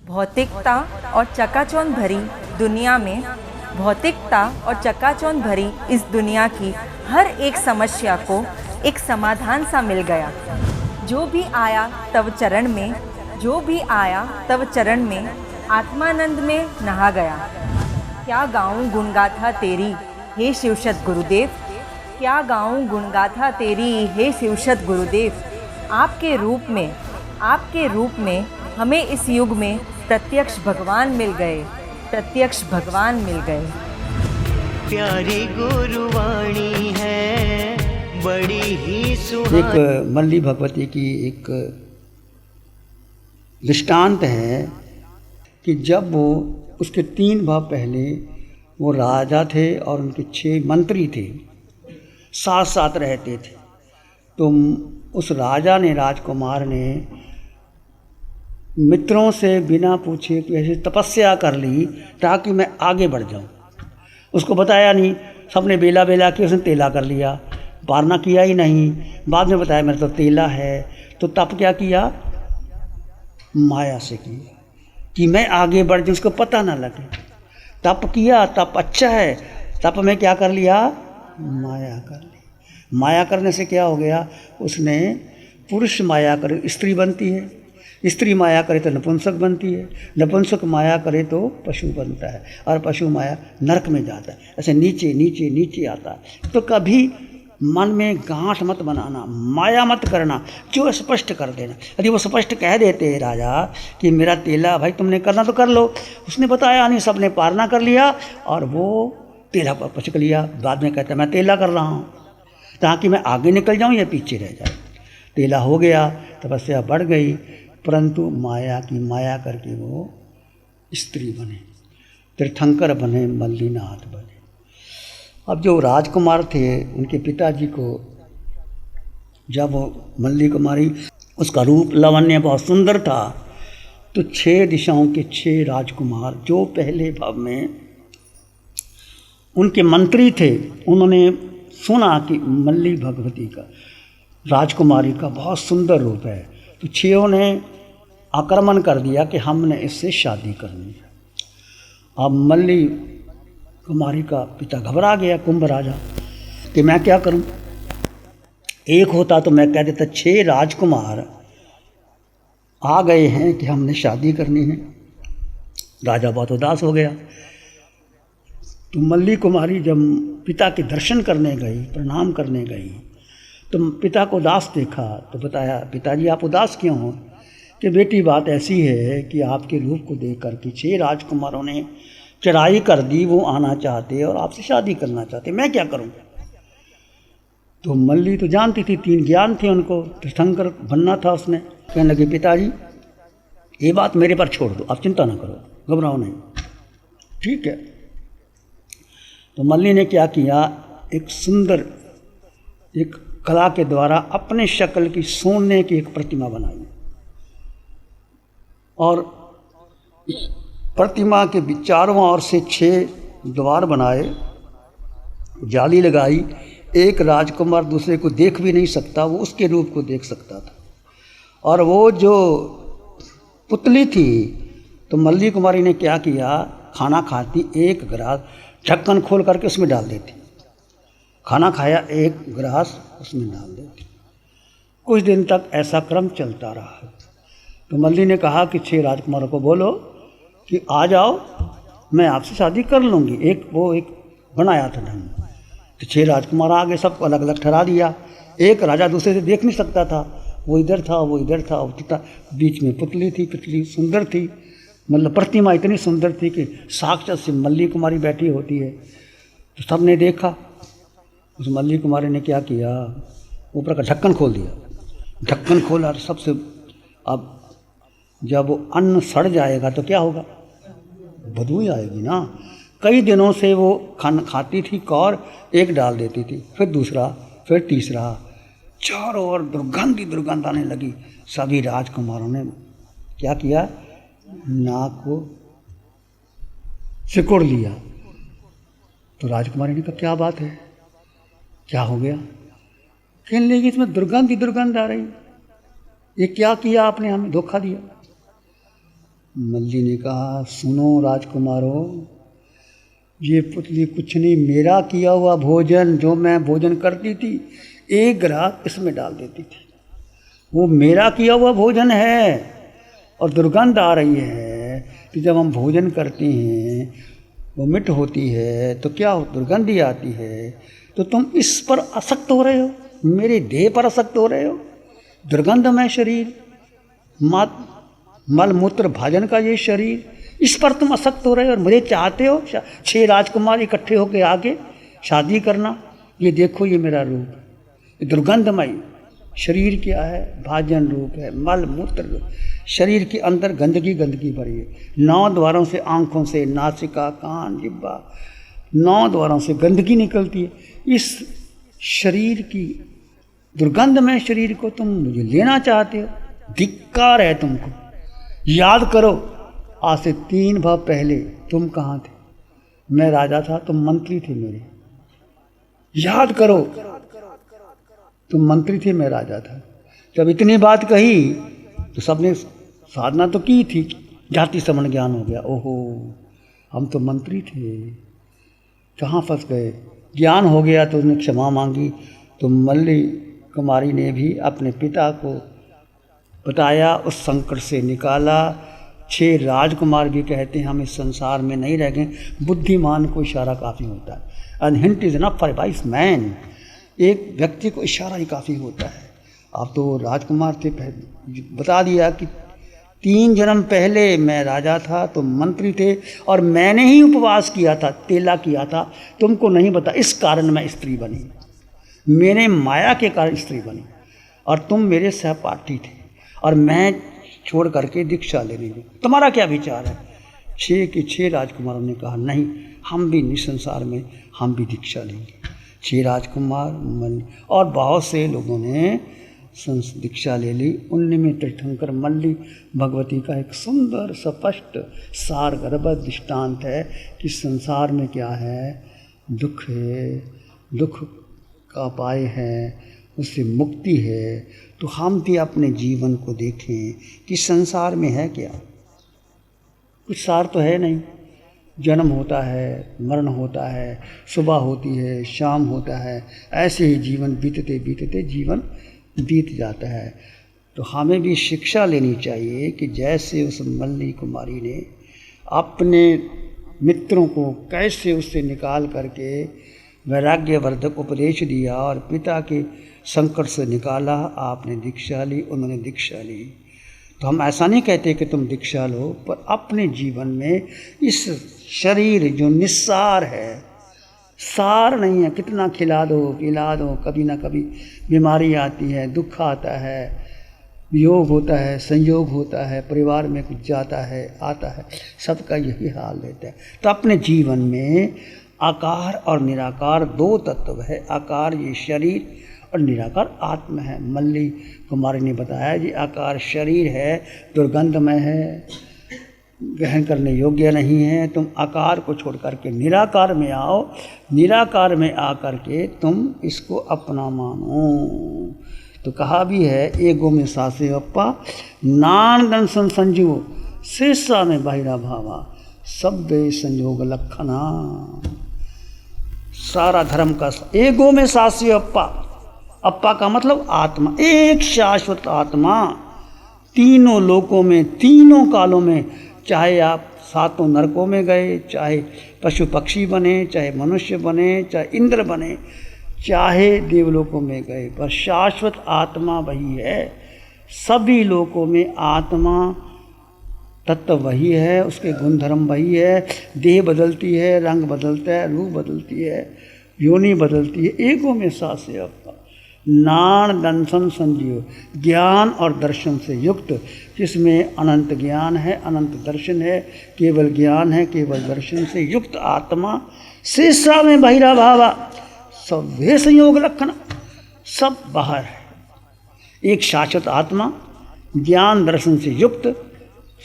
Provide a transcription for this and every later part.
भौतिकता और चकाचौंध भरी दुनिया में, भौतिकता और चकाचौंध भरी इस दुनिया की हर एक समस्या को एक समाधान सा मिल गया। जो भी आया तव चरण में, जो भी आया तव चरण में, आत्मानंद में नहा गया। क्या गाऊं गुणगाथा तेरी हे शिवशत गुरुदेव, क्या गाऊं गुणगाथा तेरी हे शिवशत गुरुदेव। आपके रूप में हमें इस युग में प्रत्यक्ष भगवान मिल गए, प्रत्यक्ष भगवान मिल गए। प्यारी गुरुवाणी है बड़ी ही सुहानी। एक मल्ली भगवती की एक दृष्टांत है कि जब वो उसके 3 भाव पहले वो राजा थे और उनके 6 मंत्री थे, साथ साथ रहते थे। तो उस राजा ने, राजकुमार ने मित्रों से बिना पूछे कि ऐसी तपस्या कर ली ताकि मैं आगे बढ़ जाऊं। उसको बताया नहीं, सबने बेला बेला कि उसने तेला कर लिया, पारना किया ही नहीं। बाद में बताया मेरा तो तेला है। तो तप क्या किया? माया से किया कि मैं आगे बढ़ जाऊं, उसको पता ना लगे। तप किया, तप अच्छा है। तप में क्या कर लिया? माया कर ली। माया करने से क्या हो गया? उसने पुरुष माया करे स्त्री बनती है, स्त्री माया करे तो नपुंसक बनती है, नपुंसक माया करे तो पशु बनता है, और पशु माया नरक में जाता है। ऐसे नीचे नीचे नीचे आता है। तो कभी मन में गांठ मत बनाना, माया मत करना, जो स्पष्ट कर देना। यदि वो स्पष्ट कह देते राजा कि मेरा तेला भाई तुमने करना तो कर लो, उसने बताया नहीं, सबने पारना कर लिया और वो तेला पर पचक लिया। बाद में कहता मैं तेला कर रहा हूँ ताकि मैं आगे निकल जाऊँ या पीछे रह जाऊँ। तेला हो गया, तपस्या बढ़ गई, परंतु माया की माया करके वो स्त्री बने, तीर्थंकर बने, मल्लीनाथ बने। अब जो राजकुमार थे उनके पिताजी को जब वो मल्ली कुमारी, उसका रूप लावण्य बहुत सुंदर था, तो 6 दिशाओं के 6 राजकुमार जो पहले भाव में उनके मंत्री थे, उन्होंने सुना कि मल्ली भगवती का, राजकुमारी का बहुत सुंदर रूप है। तो 6 ने आक्रमण कर दिया कि हमने इससे शादी करनी है। अब मल्ली कुमारी का पिता घबरा गया, कुंभ राजा, कि मैं क्या करूं। एक होता तो मैं कह देता 6 राजकुमार आ गए हैं कि हमने शादी करनी है। राजा बहुत उदास हो गया। तो मल्ली कुमारी जब पिता के दर्शन करने गई, प्रणाम करने गई, तो पिता को उदास देखा तो बताया पिताजी आप उदास क्यों हो? कि बेटी बात ऐसी है कि आपके रूप को देख कर के 6 राजकुमारों ने चढ़ाई कर दी, वो आना चाहते और आपसे शादी करना चाहते, मैं क्या करूं? तो मल्ली तो जानती थी, 3 ज्ञान थे उनको, तीर्थंकर बनना था उसने। कहने लगे पिताजी ये बात मेरे पर छोड़ दो, आप चिंता ना करो, घबराओ नहीं, ठीक है। तो मल्ली ने क्या किया, एक सुंदर एक कला के द्वारा अपने शक्ल की सोने की एक प्रतिमा बनाई और प्रतिमा के चारों ओर से 6 द्वार बनाए, जाली लगाई। एक राजकुमार दूसरे को देख भी नहीं सकता, वो उसके रूप को देख सकता था। और वो जो पुतली थी, तो मल्ली कुमारी ने क्या किया, खाना खाती 1 गिलास ढक्कन खोल करके उसमें डाल देती, खाना खाया 1 गिलास उसमें डाल देती। कुछ दिन तक ऐसा क्रम चलता रहा। तो मल्ली ने कहा कि 6 राजकुमारों को बोलो कि आ जाओ, मैं आपसे शादी कर लूँगी। एक बनाया था ढंग। तो 6 राजकुमार आ गए, सबको अलग अलग ठहरा दिया। एक राजा दूसरे से देख नहीं सकता था, वो इधर था, वो इधर था, बीच में पुतली थी, पुतली सुंदर थी, मतलब प्रतिमा इतनी सुंदर थी कि साक्षात से मल्ली कुमारी बैठी होती है। तो सबने देखा। उस मल्ली कुमारी ने क्या किया, ऊपर का ढक्कन खोल दिया, ढक्कन खोला सबसे। अब जब वो अन्न सड़ जाएगा तो क्या होगा, बदबू ही आएगी ना। कई दिनों से वो खाना खाती थी, कौर 1 डाल देती थी, फिर दूसरा, फिर तीसरा, चारों ओर दुर्गंध आने लगी। सभी राजकुमारों ने क्या किया, नाक को सिकोड़ लिया। तो राजकुमारी ने कहा क्या बात है, क्या हो गया? कहने लगी इसमें दुर्गंध आ रही, ये क्या किया आपने, हमें धोखा दिया। मल्ली ने कहा, सुनो राजकुमारों, ये पुतली कुछ नहीं, मेरा किया हुआ भोजन जो मैं भोजन करती थी एक ग्रास इसमें डाल देती थी, वो मेरा किया हुआ भोजन है। और दुर्गंध आ रही है कि जब हम भोजन करते हैं वोमिट होती है तो क्या दुर्गंध ही आती है। तो तुम इस पर आसक्त हो रहे हो, मेरे देह पर आसक्त हो रहे हो। दुर्गंधमय शरीर, मल मूत्र भाजन का ये शरीर, इस पर तुम आसक्त हो रहे हो और मुझे चाहते हो 6 राजकुमार इकट्ठे होकर आके शादी करना। ये देखो, ये मेरा रूप, ये दुर्गंधमय शरीर क्या है, भाजन रूप है, मल मूत्र रूप। शरीर के अंदर गंदगी भरी है। 9 द्वारों से, आंखों से, नासिका, कान, जिह्वा, 9 द्वारों से गंदगी निकलती है। इस शरीर की दुर्गंधमय शरीर को तुम मुझे लेना चाहते हो, धिक्कार है तुमको। याद करो, आज से 3 भाव पहले तुम कहाँ थे? मैं राजा था, तुम मंत्री थे मेरे। याद करो, तुम मंत्री थे, मैं राजा था। जब इतनी बात कही तो सबने साधना तो की थी, जाति श्रवण ज्ञान हो गया। ओहो, हम तो मंत्री थे, कहाँ फंस गए। ज्ञान हो गया तो उसने क्षमा मांगी। तो मल्ली कुमारी ने भी अपने पिता को बताया, उस संकट से निकाला। 6 राजकुमार भी कहते हैं हम इस संसार में नहीं रह गए। बुद्धिमान को इशारा काफ़ी होता है। And hint is enough for a wise man. एक व्यक्ति को इशारा ही काफ़ी होता है। आप तो राजकुमार थे, बता दिया कि 3 जन्म पहले मैं राजा था, तुम मंत्री थे, और मैंने ही उपवास किया था, तेला किया था, तुमको नहीं बता। इस कारण मैं स्त्री बनी, मेरे माया के कारण स्त्री बनी, और तुम मेरे सहपाठी थे, और मैं छोड़ करके दीक्षा ले रही। तुम्हारा क्या विचार है? 6 के 6 राजकुमारों ने कहा, नहीं, हम भी निसंसार में हम भी दीक्षा लेंगे। 6 राजकुमार और बहुत से लोगों ने दीक्षा ले ली। उनमें में तीर्थंकर मल्ली भगवती का एक सुंदर स्पष्ट सारगर्भ दृष्टांत है कि संसार में क्या है, दुख है, दुख का उपाय है, उससे मुक्ति है। तो हम भी अपने जीवन को देखें कि संसार में है क्या। कुछ सार तो है नहीं। जन्म होता है, मरण होता है, सुबह होती है, शाम होता है, ऐसे ही जीवन बीतते बीतते जीवन बीत जाता है। तो हमें भी शिक्षा लेनी चाहिए कि जैसे उस मल्ली कुमारी ने अपने मित्रों को कैसे उससे निकाल करके वैराग्यवर्धक उपदेश दिया और पिता के संकट से निकाला, आपने दीक्षा ली, उन्होंने दीक्षा ली। तो हम ऐसा नहीं कहते कि तुम दीक्षा लो, पर अपने जीवन में इस शरीर जो निस्सार है, सार नहीं है, कितना खिला दो पिला दो, कभी ना कभी बीमारी आती है, दुख आता है, वियोग होता है, संयोग होता है, परिवार में कुछ जाता है आता है, सबका यही हाल रहता है। तो अपने जीवन में आकार और निराकार 2 तत्व है। आकार ये शरीर और निराकार आत्मा है। मल्ली कुमारी ने बताया जी, आकार शरीर है, दुर्गंधमय है, ग्रहण करने योग्य नहीं है। तुम आकार को छोड़ करके निराकार में आओ, निराकार में आकर के तुम इसको अपना मानो। तो कहा भी है, एगो में सासे अप्पा नान दंसन संजीव शेषा में बाहिरा भावा सब संयोग लक्षणा। सारा धर्म का एगो में सासे अप्पा, अप्पा का मतलब आत्मा, एक शाश्वत आत्मा, तीनों लोकों में, तीनों कालों में, चाहे आप 7 नरकों में गए, चाहे पशु पक्षी बने, चाहे मनुष्य बने, चाहे इंद्र बने, चाहे देवलोकों में गए, पर शाश्वत आत्मा वही है। सभी लोकों में आत्मा तत्व वही है, उसके गुणधर्म वही है। देह बदलती है, रंग बदलता है, रूप बदलती है, योनि बदलती है। एगो में सासे अप्पा नान दंसन संजीव, ज्ञान और दर्शन से युक्त, जिसमें अनंत ज्ञान है, अनंत दर्शन है, केवल ज्ञान है, केवल दर्शन से युक्त आत्मा। शेषा में बहिरा भावा सब वे संयोग लक्षण, सब बाहर है। एक शाश्वत आत्मा, ज्ञान दर्शन से युक्त,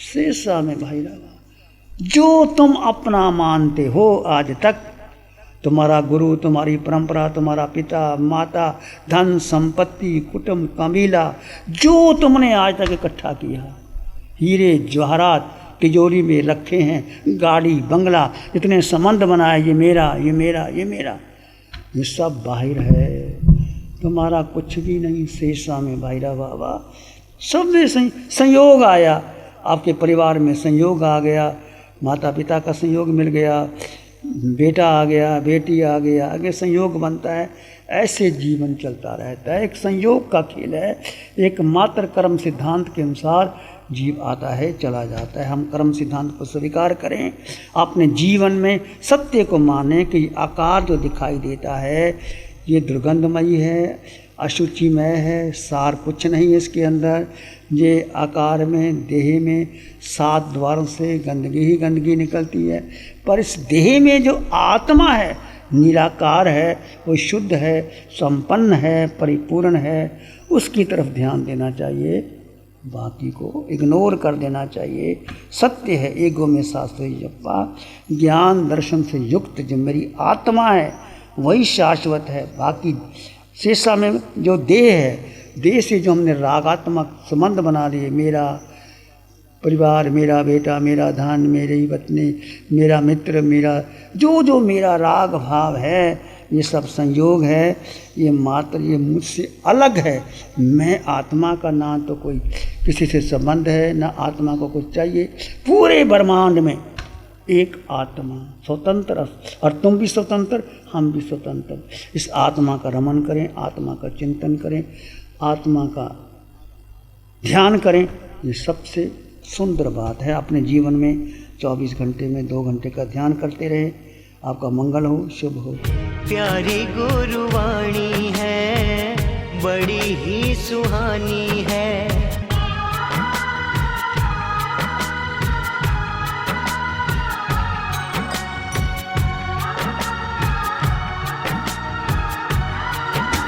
शेषा में बहिरा भावा। जो तुम अपना मानते हो आज तक, तुम्हारा गुरु, तुम्हारी परंपरा, तुम्हारा पिता माता, धन संपत्ति, कुटुंब कबीला, जो तुमने आज तक इकट्ठा किया, हीरे जवाहरात, तिजोरी में रखे हैं, गाड़ी बंगला, इतने संबंध बनाए, ये मेरा, ये मेरा, ये मेरा, ये सब बाहिर है। तुम्हारा कुछ भी नहीं शेषा में बाहिरा बाबा। सब में संयोग आया, आपके परिवार में संयोग आ गया, माता पिता का संयोग मिल गया, बेटा आ गया, बेटी आ गया, आगे संयोग बनता है। ऐसे जीवन चलता रहता है, एक संयोग का खेल है। एक मात्र कर्म सिद्धांत के अनुसार जीव आता है, चला जाता है। हम कर्म सिद्धांत को स्वीकार करें, अपने जीवन में सत्य को माने कि आकार जो दिखाई देता है ये दुर्गंधमयी है, अशुचिमय है, सार कुछ नहीं है इसके अंदर। ये आकार में, देह में 7 द्वारों से गंदगी ही गंदगी निकलती है, पर इस देह में जो आत्मा है, निराकार है, वो शुद्ध है, संपन्न है, परिपूर्ण है, उसकी तरफ ध्यान देना चाहिए, बाकी को इग्नोर कर देना चाहिए। सत्य है एगो में शास्त्री जप्पा, ज्ञान दर्शन से युक्त जो मेरी आत्मा है वही शाश्वत है। बाकी शेषा में जो देह है, देह से जो हमने रागात्मक संबंध बना लिए, मेरा परिवार, मेरा बेटा, मेरा धन, मेरी पत्नी, मेरा मित्र, मेरा जो मेरा राग भाव है, ये सब संयोग है, ये मात्र ये मुझसे अलग है। मैं आत्मा का ना तो कोई किसी से संबंध है, ना आत्मा को कुछ चाहिए। पूरे ब्रह्मांड में एक आत्मा स्वतंत्र, और तुम भी स्वतंत्र, हम भी स्वतंत्र। इस आत्मा का रमन करें, आत्मा का चिंतन करें, आत्मा का ध्यान करें। ये सबसे सुंदर बात है। अपने जीवन में 24 घंटे में 2 घंटे का ध्यान करते रहे। आपका मंगल हो, शुभ हो। प्यारी गुरुवाणी है, बड़ी ही सुहानी है।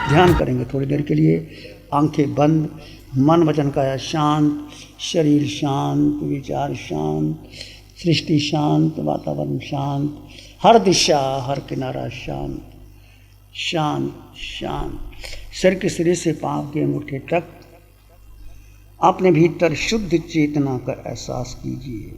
ध्यान करेंगे थोड़ी देर के लिए, आंखें बंद, मन वचन काया शांत, शरीर शांत, विचार शांत, सृष्टि शांत, वातावरण शांत, हर दिशा हर किनारा शांत, शांत शांत। सिर के सिरे से पांव के अंगूठे तक अपने भीतर शुद्ध चेतना का एहसास कीजिए।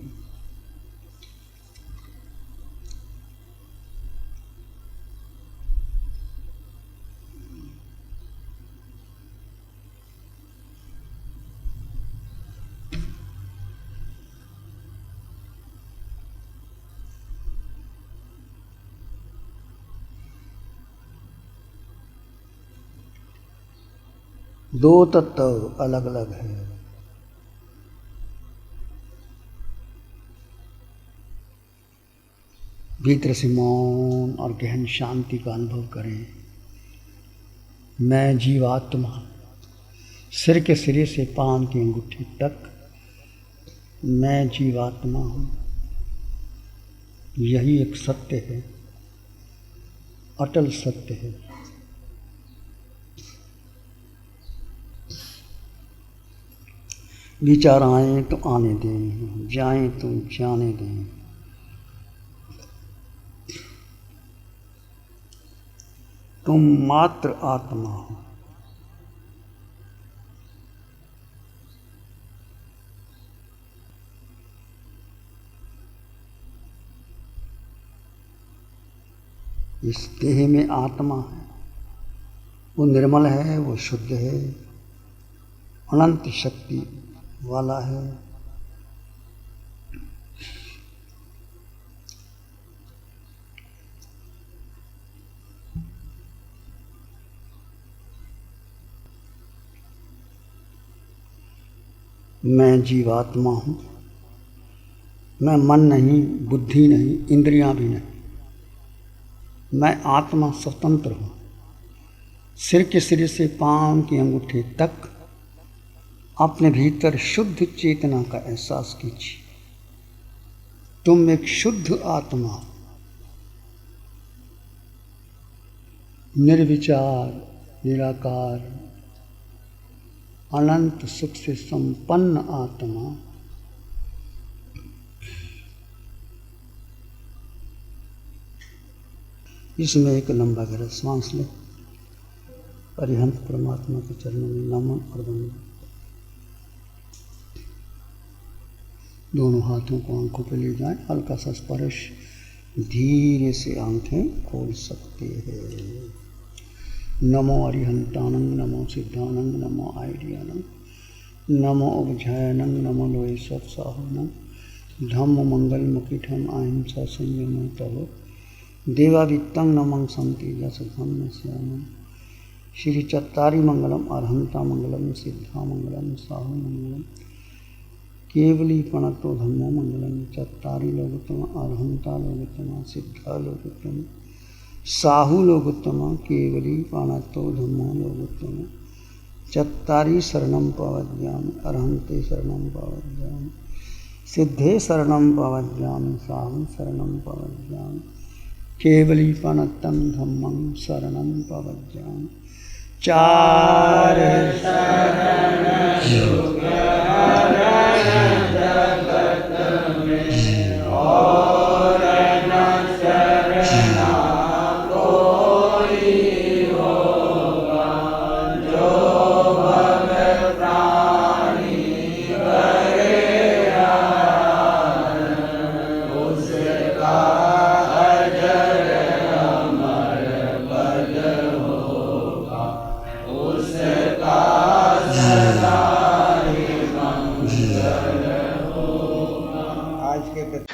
दो तत्व अलग अलग है। भीतर से मौन और गहन शांति का अनुभव करें। मैं जीवात्मा, सिर के सिरे से पांव के अंगूठे तक मैं जीवात्मा हूँ। यही एक सत्य है, अटल सत्य है। विचार आए तो आने दें, जाएं तो जाने दें। तुम मात्र आत्मा हो। इस देह में आत्मा है, वो निर्मल है, वो शुद्ध है, अनंत शक्ति वाला है। मैं जीवात्मा हूँ। मैं मन नहीं, बुद्धि नहीं, इंद्रियां भी नहीं। मैं आत्मा स्वतंत्र हूँ। सिर के सिरे से पांव के अंगूठे तक अपने भीतर शुद्ध चेतना का एहसास कीजिए। तुम एक शुद्ध आत्मा हो, निर्विचार, निराकार, अनंत सुख से संपन्न आत्मा। इसमें एक लंबा गहरा श्वास लें। अरिहंत परमात्मा के चरणों में नमन और वंदन। दोनों हाथों को आंखों पे ले जाएं, हल्का सा स्पर्श, धीरे से आंखें खोल सकते हैं। नमो अरिहंतानंग, नमो सिद्धानंग, नमो आइडियानंग, नमो उपझायनंग, नमो लोहेश्वर साहुनंग, धम्म मंगल मुकिठम अहिंसा संयम तव देवादित्यं नमं संतेजस धम्म श्यामं। श्री चत्तारी मंगलम, अरहंता मंगलम, सिद्धा मंगलम, साहु मंगलम, केवली प्रणतो धम्मो मंगलम। चत्तारी लोकोत्तम, अरहंता लोकोत्तम, सिद्धा लोकोत्तम, साहु लोकोत्तम, केवली प्रणतो धम्मो लोकोत्तम। चत्तारी शरणं प्रपद्यामि, अरहंते शरणं प्रपद्यामि, सिद्धे शरणं प्रपद्यामि, साहु शरणं प्रपद्यामि, केवली प्रणतं धम्मं शरणं प्रपद्यामि। चार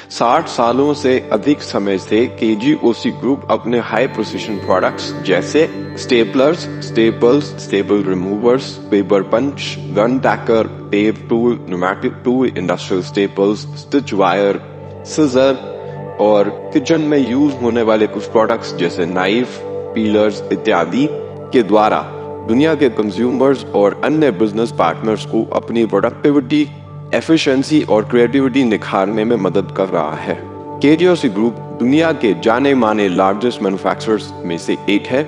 साठ सालों से अधिक समय से केजीओसी ग्रुप अपने हाई प्रिसिशन प्रोडक्ट्स जैसे staplers, staples, staple removers, paper punch, gun tacker, tape tool, pneumatic tool, industrial staples, stitch wire, scissor और किचन में यूज होने वाले कुछ प्रोडक्ट्स जैसे नाइफ, पीलर्स इत्यादि के द्वारा दुनिया के कंज्यूमर्स और अन्य बिजनेस पार्टनर्स को अपनी प्रोडक्टिविटी, एफिशिएंसी और क्रिएटिविटी निखारने में मदद कर रहा है। केजीओसी ग्रुप दुनिया के जाने माने लार्जेस्ट मैन्युफैक्चरर्स में से एक है,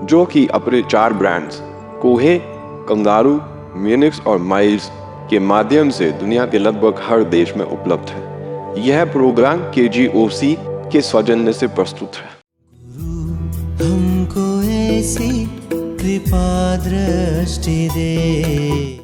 जो कि अपने 4 ब्रांड्स कोहे, कंगारू, म्यूनिक्स और माइल्स के माध्यम से दुनिया के लगभग हर देश में उपलब्ध है। यह प्रोग्राम केजीओसी के सौजन्य से प्रस्तुत है। हमको ऐसी कृपा दृष्टि दे।